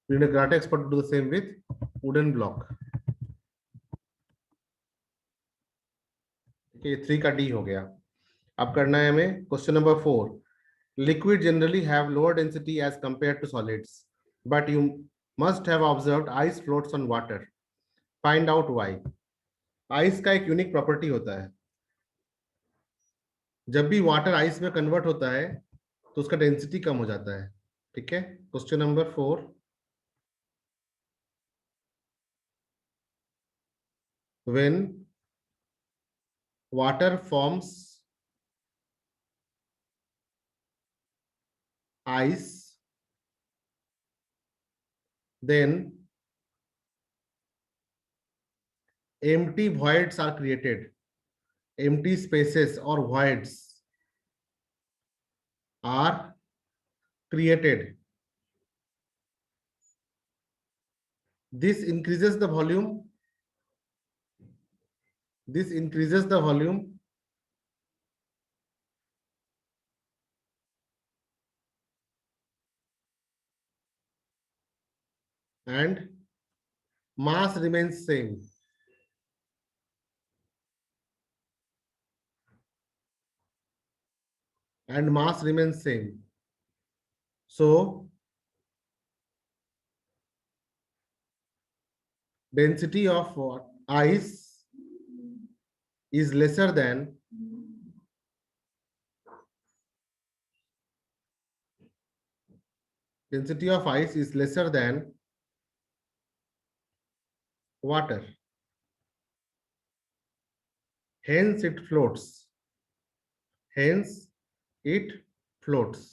We need a Karate expert to do the same with wooden block. Okay, 3 का D हो गया. अब करना है हमें question number 4. Liquid generally have lower density as compared to solids, but you must have observed ice floats on water. Find out why. Ice का एक unique property होता है. जब भी वाटर आइस में कन्वर्ट होता है तो उसका डेंसिटी कम हो जाता है. ठीक है. Question number 4. When water forms ice, then empty voids are created. Empty spaces or voids are created. This increases the volume. This increases the volume and mass remains same. And mass remains same. So density of ice is lesser than density of ice is lesser than water. Hence it floats. Hence it floats.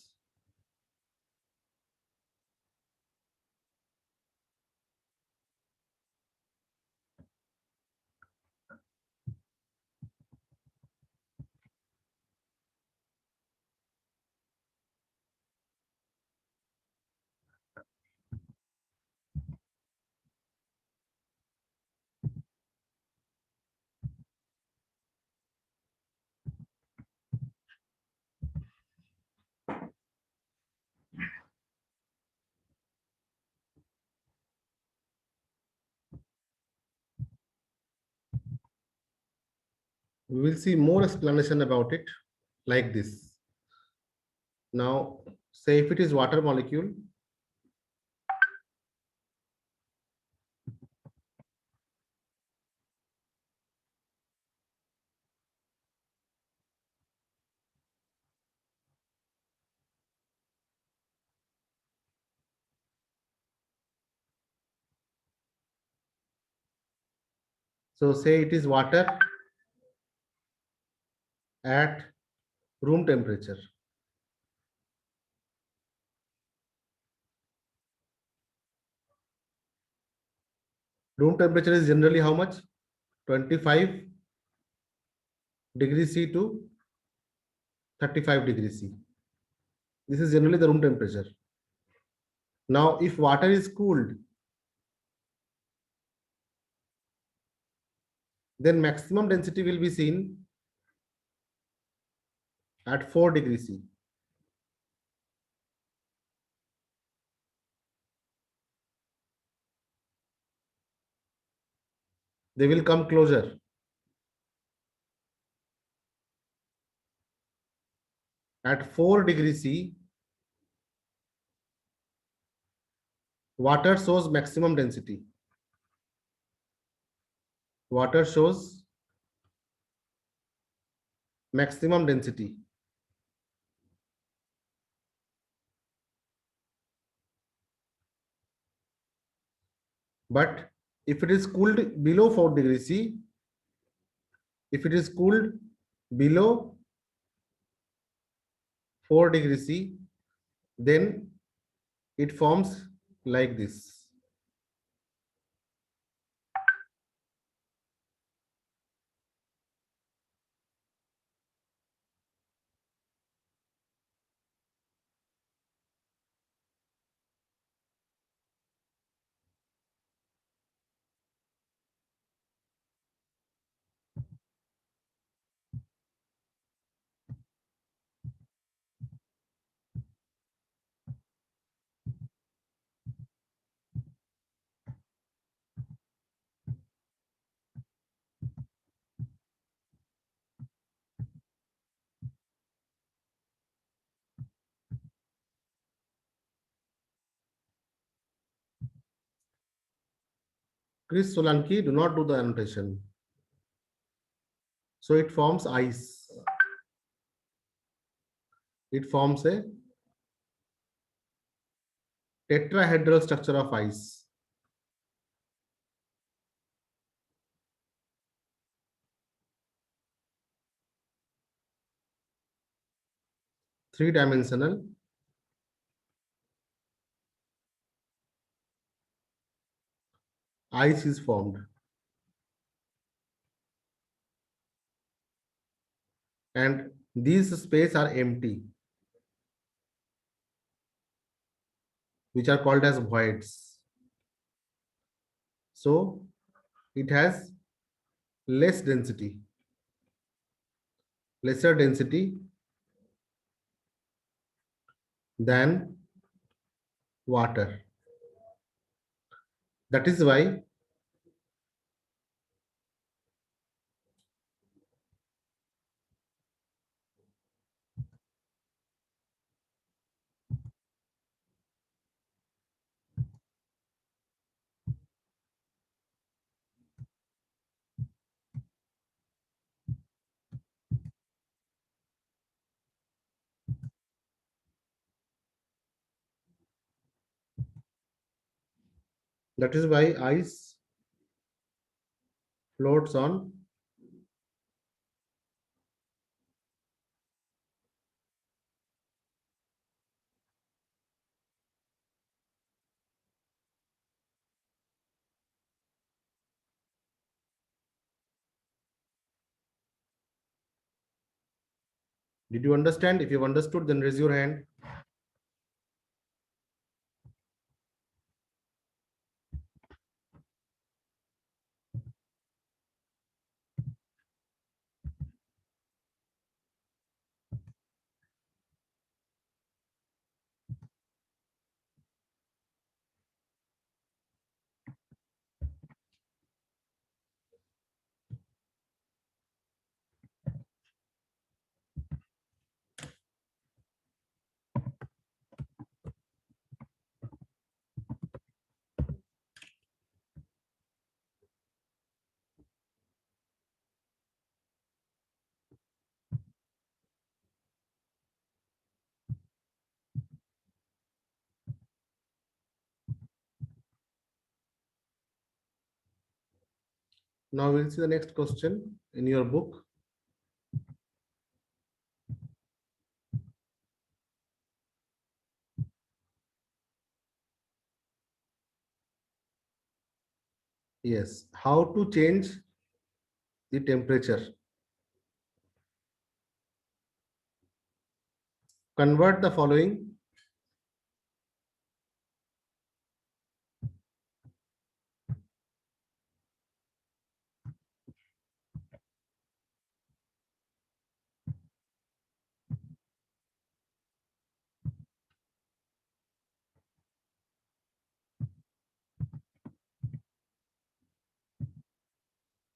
We will see more explanation about it like this. Now, say if it is water molecule, so say it is water at room temperature. Room temperature is generally how much? 25 degrees C to 35 degrees C. This is generally the room temperature. Now, if water is cooled, then maximum density will be seen at 4 degrees C. They will come closer. At 4 degrees C, water shows maximum density. Water shows maximum density. But if it is cooled below 4 degrees C, if it is cooled below 4 degrees C, then it forms like this. Chris Solanki, do not do the annotation. So it forms ice. It forms a tetrahedral structure of ice. Three-dimensional ice is formed. And these spaces are empty, which are called as voids. So it has less density, lesser density than water. That is why ice floats on Did you understand? If you've understood, then raise your hand. Now we'll see the next question in your book. Yes, how to change the temperature. Convert the following.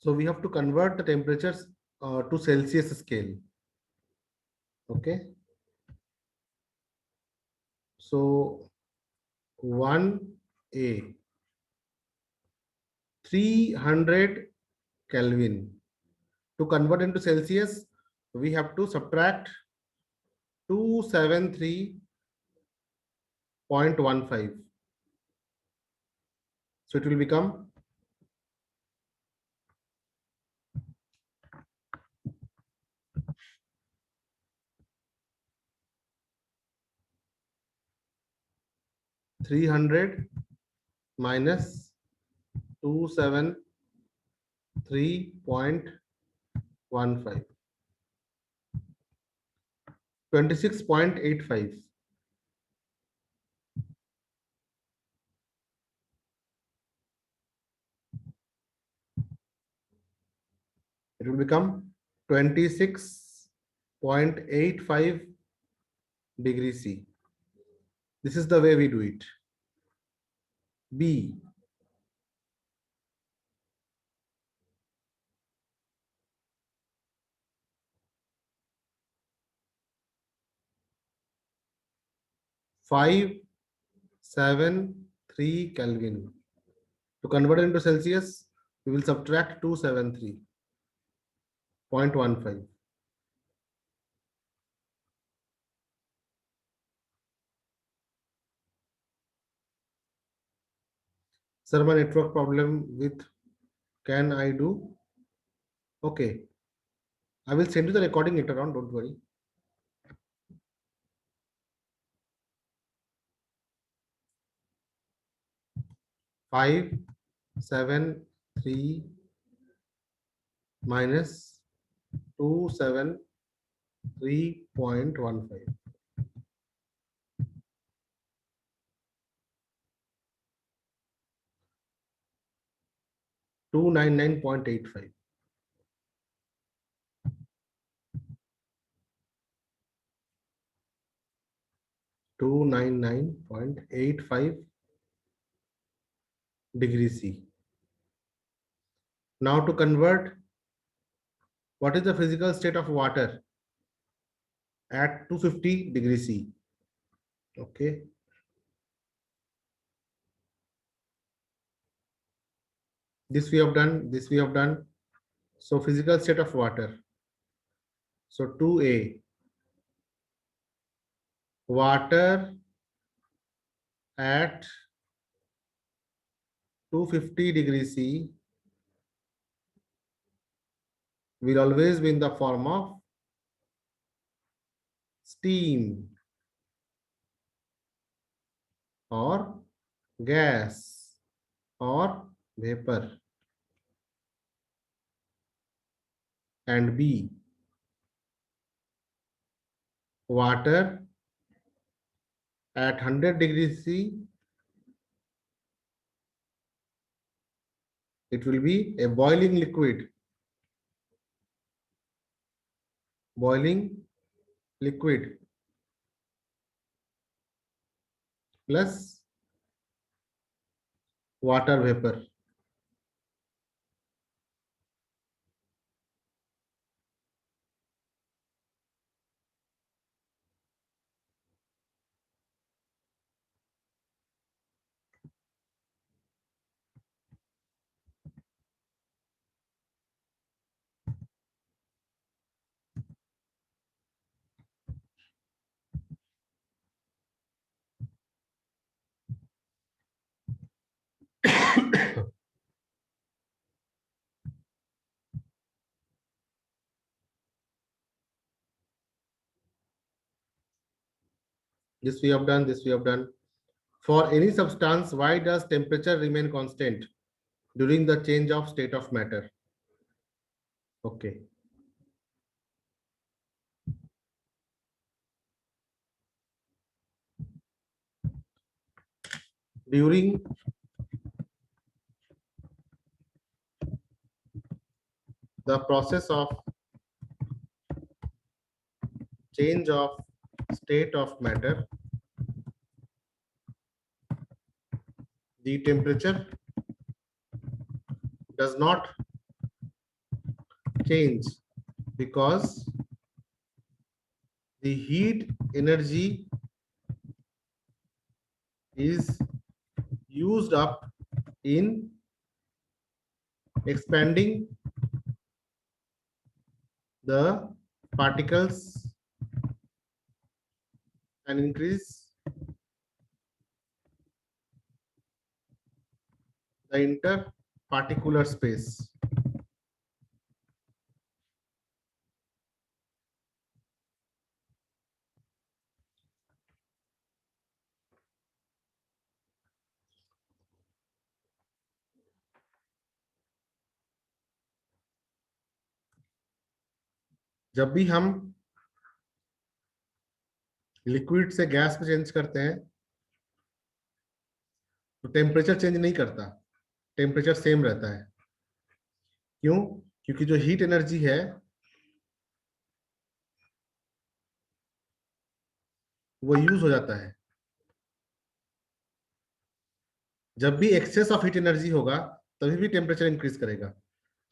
So we have to convert the temperatures to Celsius scale. Okay. So 1A, 300 Kelvin. To convert into Celsius, we have to subtract 273.15. So it will become 300 minus 273.15. 26.85. It will become 26.85 degrees C. This is the way we do it. B. 573 Kelvin. To convert it into Celsius, we will subtract 273.15. Sir, my network problem with can I do? Okay, I will send you the recording later on, don't worry. Five, 7, 3 minus 273.15. 299.85. 299.85 degrees C. Now to convert, what is the physical state of water at 250 degrees C? Okay. This we have done, this we have done. So physical state of water. So 2A, water at 250 degrees C will always be in the form of steam or gas or vapor. And B, water at 100 degrees C, it will be a boiling liquid. Boiling liquid plus water vapor. This we have done, this we have done. For any substance, why does temperature remain constant during the change of state of matter? Okay. During the process of change of state of matter, the temperature does not change because the heat energy is used up in expanding the particles and increase the interparticular space. जब भी हम liquid से gas में change करते हैं तो temperature change नहीं करता, टेम्परेचर सेम रहता है। क्यों? क्योंकि जो हीट एनर्जी है वो यूज हो जाता है। जब भी एक्सेस ऑफ हीट एनर्जी होगा तभी भी टेम्परेचर इंक्रीज करेगा,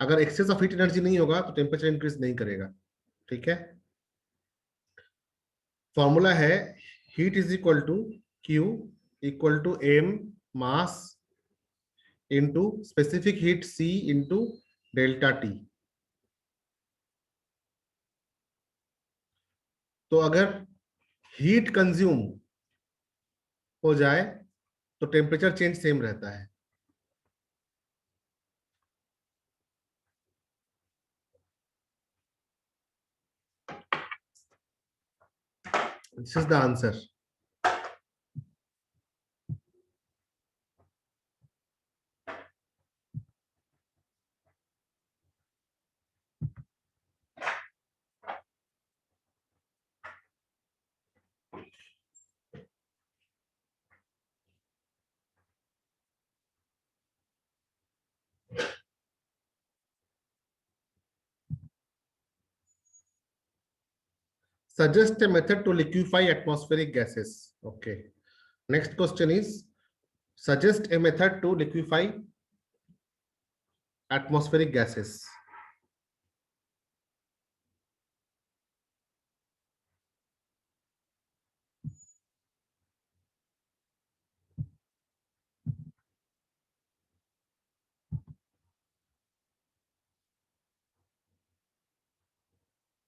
अगर एक्सेस ऑफ हीट एनर्जी नहीं होगा तो टेम्परेचर इंक्रीज नहीं करेगा। ठीक है, फॉर्मूला है heat is equal to Q equal to M mass into specific heat C into delta T. तो अगर हीट कंज्यूम हो जाए तो टेम्परेचर चेंज सेम रहता है. This is the answer. Suggest a method to liquefy atmospheric gases. Okay. Next question is, suggest a method to liquefy atmospheric gases.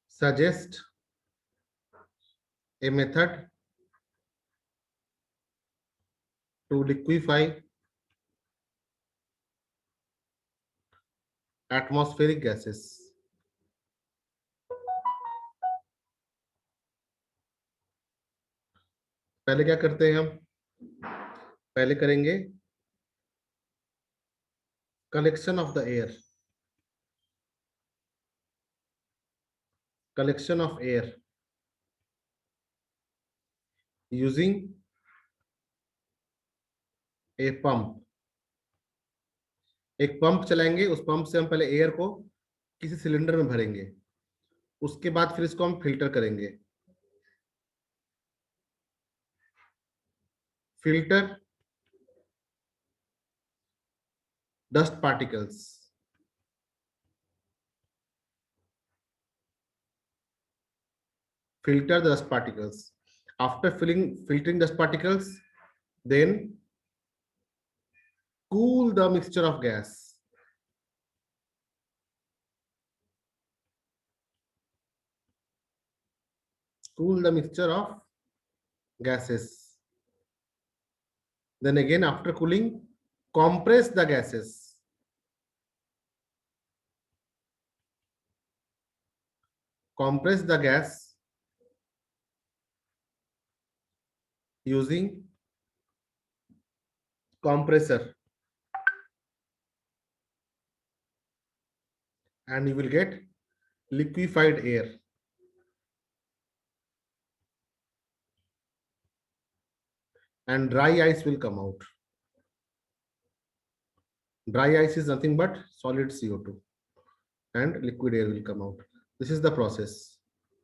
Suggest a method to liquefy atmospheric gases. पहले क्या करते हैं हम? पहले करेंगे collection of the air. Collection of air using a pump. एक pump चलाएंगे, उस पंप से हम पहले एयर को किसी सिलेंडर में भरेंगे, उसके बाद फिर इसको हम फिल्टर करेंगे. Filter dust particles. Filter the dust particles. After filtering dust particles, then cool the mixture of gas. Cool the mixture of gases. Then again, after cooling, compress the gases. Compress the gas using compressor, and you will get liquefied air. And dry ice will come out. Dry ice is nothing but solid CO2, and liquid air will come out. This is the process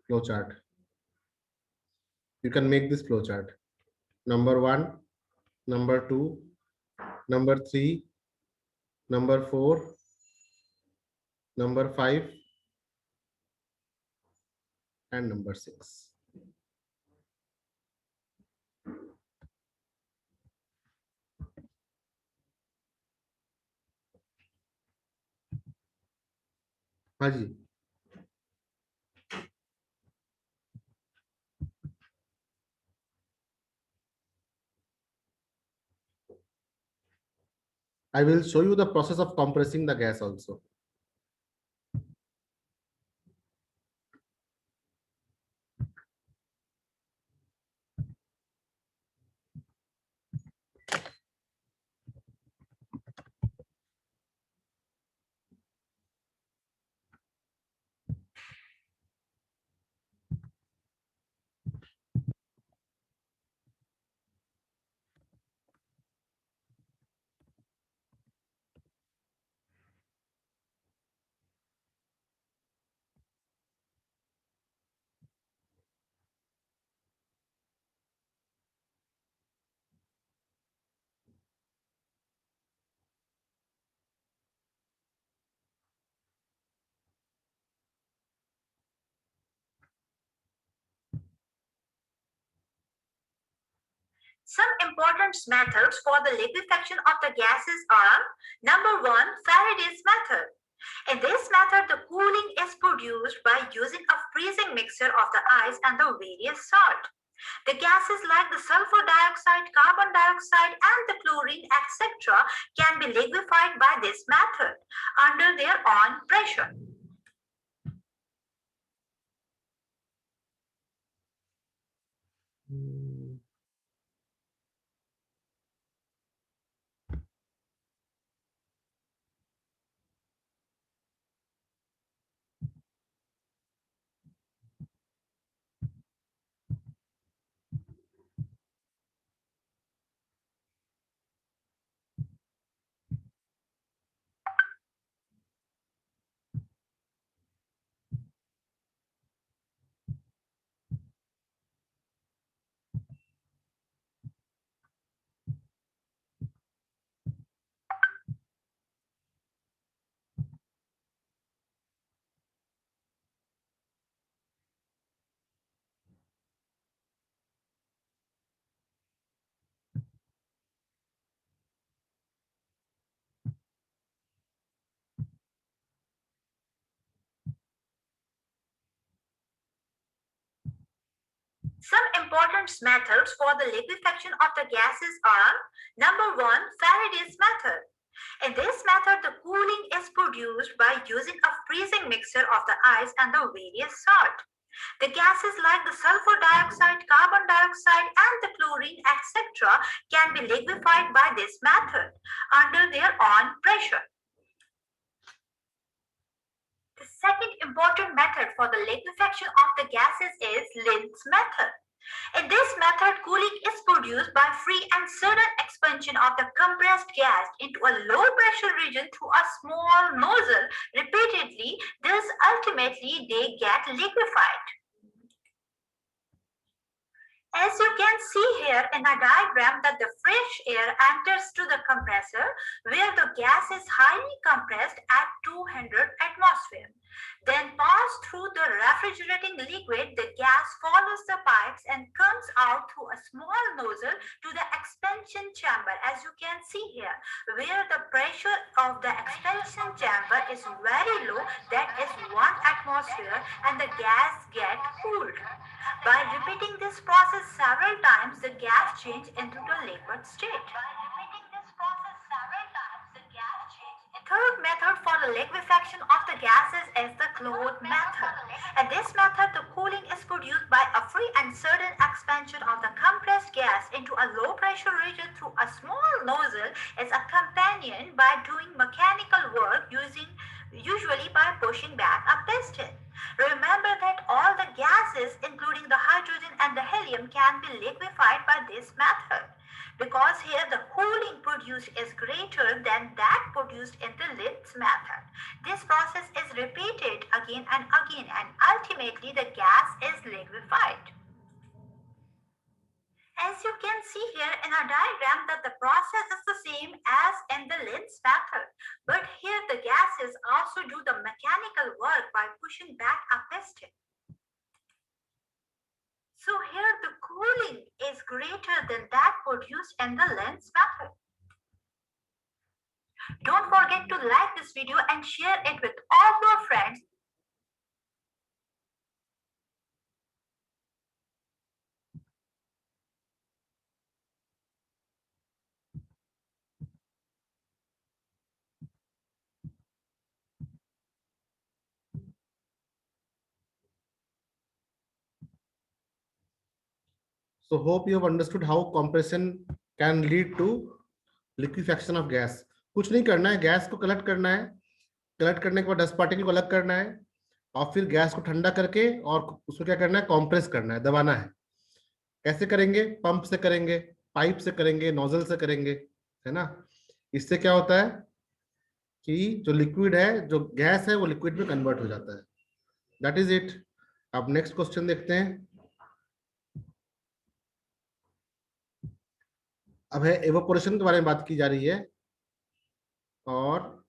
flow chart. You can make this flow chart. Number 1, number 2, number 3, number 4, number 5, and number 6. हाँ जी. I will show you the process of compressing the gas also. Some important methods for the liquefaction of the gases are: number 1, Faraday's method. In this method, the cooling is produced by using a freezing mixture of the ice and the various salt. The gases like the sulfur dioxide, carbon dioxide, and the chlorine, etc., can be liquefied by this method under their own pressure. Some important methods for the liquefaction of the gases are: number 1, Faraday's method. In this method, the cooling is produced by using a freezing mixture of the ice and the various salt. The gases like the sulfur dioxide, carbon dioxide, and the chlorine, etc., can be liquefied by this method under their own pressure. The second important method for the liquefaction of the gases is Lind's method. In this method, cooling is produced by free and sudden expansion of the compressed gas into a low pressure region through a small nozzle repeatedly. Thus, ultimately, they get liquefied. As you can see here in a diagram that the fresh air enters to the compressor where the gas is highly compressed at 200 atmosphere. Then pass through the refrigerating liquid, the gas follows the pipes and comes out through a small nozzle to the expansion chamber, as you can see here, where the pressure of the expansion chamber is very low, that is 1 atmosphere, and the gas gets cooled. By repeating this process several times, the gas changes into the liquid state. Third method for the liquefaction of the gases is the Claude method. In this method, the cooling is produced by a free and sudden expansion of the compressed gas into a low pressure region through a small nozzle, is accompanied by doing mechanical work usually by pushing back a piston. Remember that all the gases, including the hydrogen and the helium, can be liquefied by this method, because here the cooling produced is greater than that produced in the Lind's method. This process is repeated again and again, and ultimately the gas is liquefied. As you can see here in our diagram that the process is the same as in the Lind's method, but here the gases also do the mechanical work by pushing back a piston. So here the cooling is greater than that produced in the Lind's method. Don't forget to like this video and share it with all your friends. So hope you have understood how compression can lead to liquefaction of gas. कुछ नहीं करना है, gas को collect करना है, collect करने के बाद डस्ट पार्टिकल को अलग करना है और फिर गैस को ठंडा करके और उसको क्या करना है, कॉम्प्रेस करना है, दबाना है. कैसे करेंगे? पंप से करेंगे, पाइप से करेंगे, नोजल से करेंगे, है ना. इससे क्या होता है कि जो लिक्विड है, जो गैस है, वो लिक्विड में कन्वर्ट हो जाता है. That is it. अब नेक्स्ट क्वेश्चन देखते हैं. अब है एवापोरेशन के बारे में बात की जा रही है, और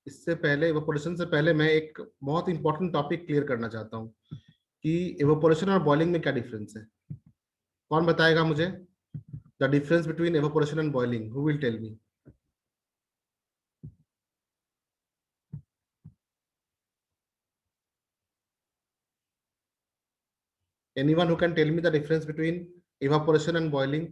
इससे पहले एवापोरेशन से पहले मैं एक बहुत इंपॉर्टेंट टॉपिक क्लियर करना चाहता हूं कि एवापोरेशन और बॉइलिंग में क्या डिफरेंस है. कौन बताएगा मुझे the difference between evaporation and boiling? Who will tell me? Anyone who can tell me the difference between evaporation and boiling?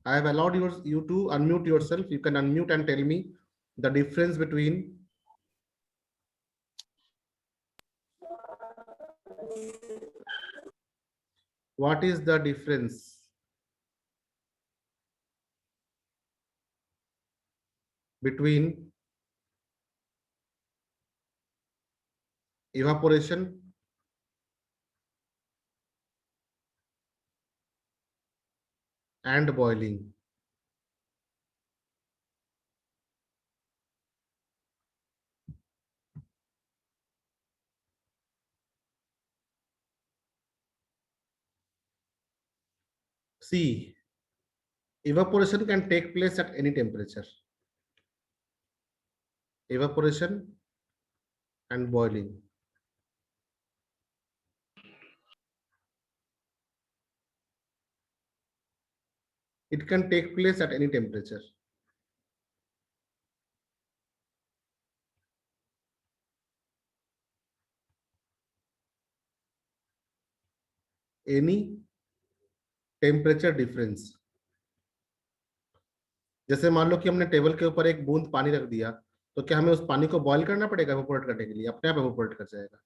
I have allowed you to unmute yourself. You can unmute and tell me the difference between what is the difference between evaporation and boiling. See, evaporation can take place at any temperature. Evaporation and boiling. It can take place at any temperature. Any temperature difference. जैसे मान लो कि हमने table के ऊपर एक बूंद पानी रख दिया, तो क्या हमें उस पानी को बॉईल करना पड़ेगा एवोपोरेट करने के लिए? अपने आप एवोपोरेट कर जाएगा।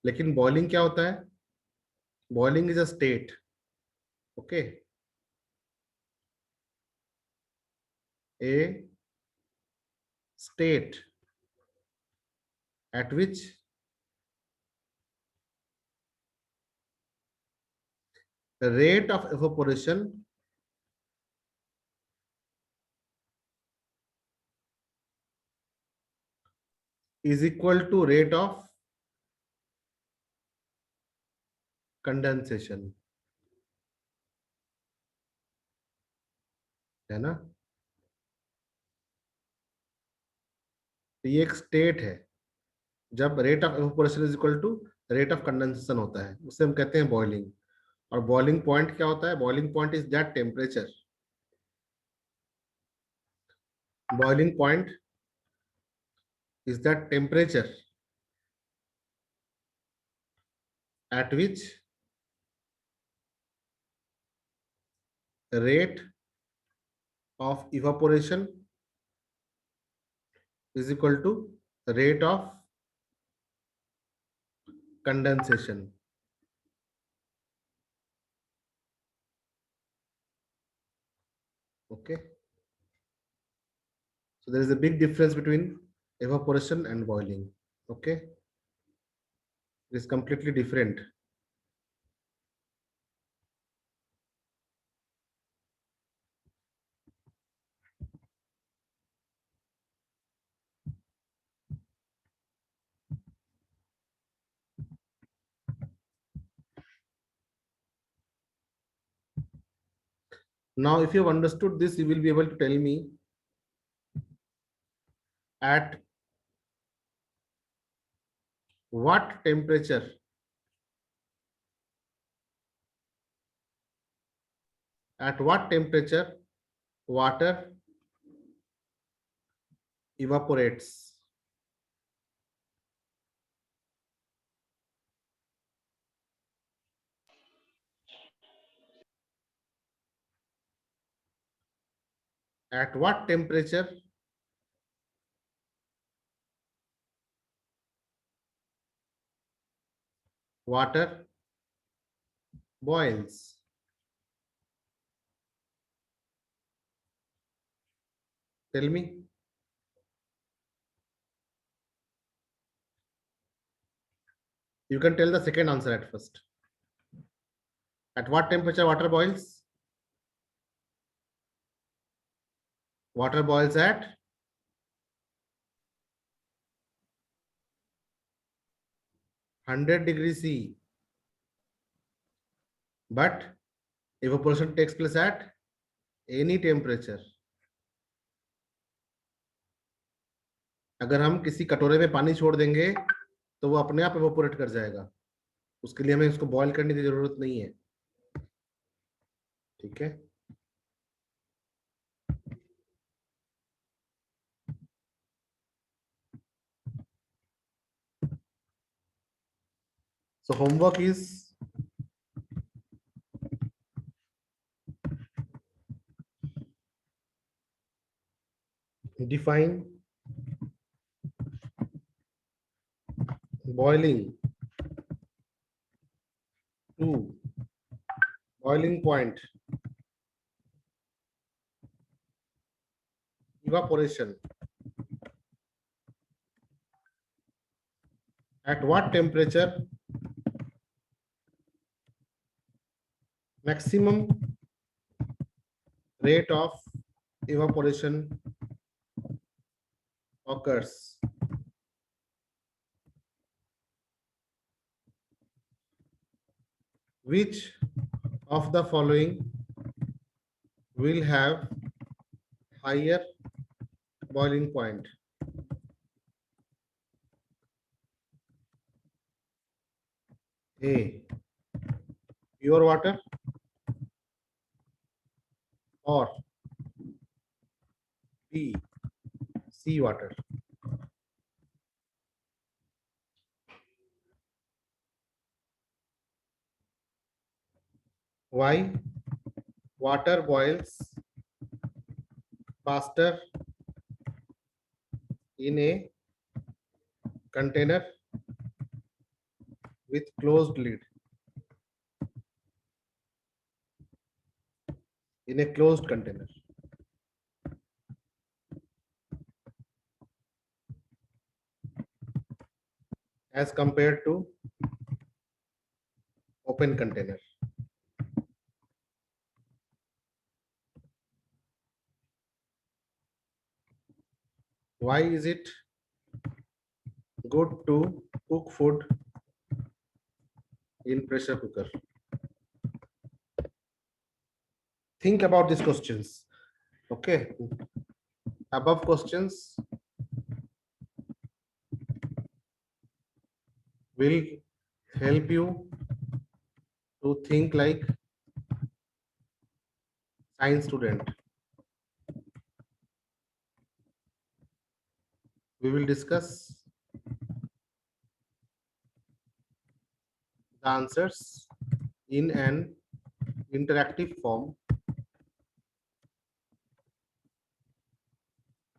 लेकिन बॉइलिंग क्या होता है? Boiling is a state, okay, a state at which the rate of evaporation is equal to rate of condensation, है ना? तो ये एक स्टेट है जब rate of evaporation is equal to rate of condensation होता है, उसे हम कहते हैं बॉइलिंग। और बॉइलिंग पॉइंट क्या होता है? Boiling point is that temperature, boiling point is that temperature at which rate of evaporation is equal to rate of condensation. Okay, so there is a big difference between evaporation and boiling. Okay, it is completely different. Now if you have understood this, you will be able to tell me at what temperature water evaporates. At what temperature water boils? Tell me. You can tell the second answer at first. At what temperature water boils? Water boils at 100 degrees C, but evaporation takes place at any temperature. अगर हम किसी कटोरे में पानी छोड़ देंगे तो वो अपने आप इवोपोरेट कर जाएगा, उसके लिए हमें उसको बॉईल करने की जरूरत नहीं है। ठीक है, so homework is define boiling to boiling point, evaporation, at what temperature maximum rate of evaporation occurs. Which of the following will have higher boiling point? A, pure water, or B, sea water. Why? Water boils faster in a container with closed lid. In a closed container. As compared to open container. Why is it good to cook food in pressure cooker? Think about these questions. Okay. Above questions will help you to think like science student. We will discuss the answers in an interactive form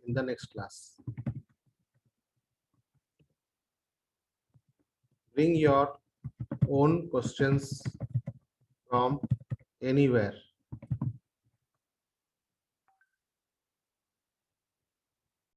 in the next class. Bring your own questions from anywhere.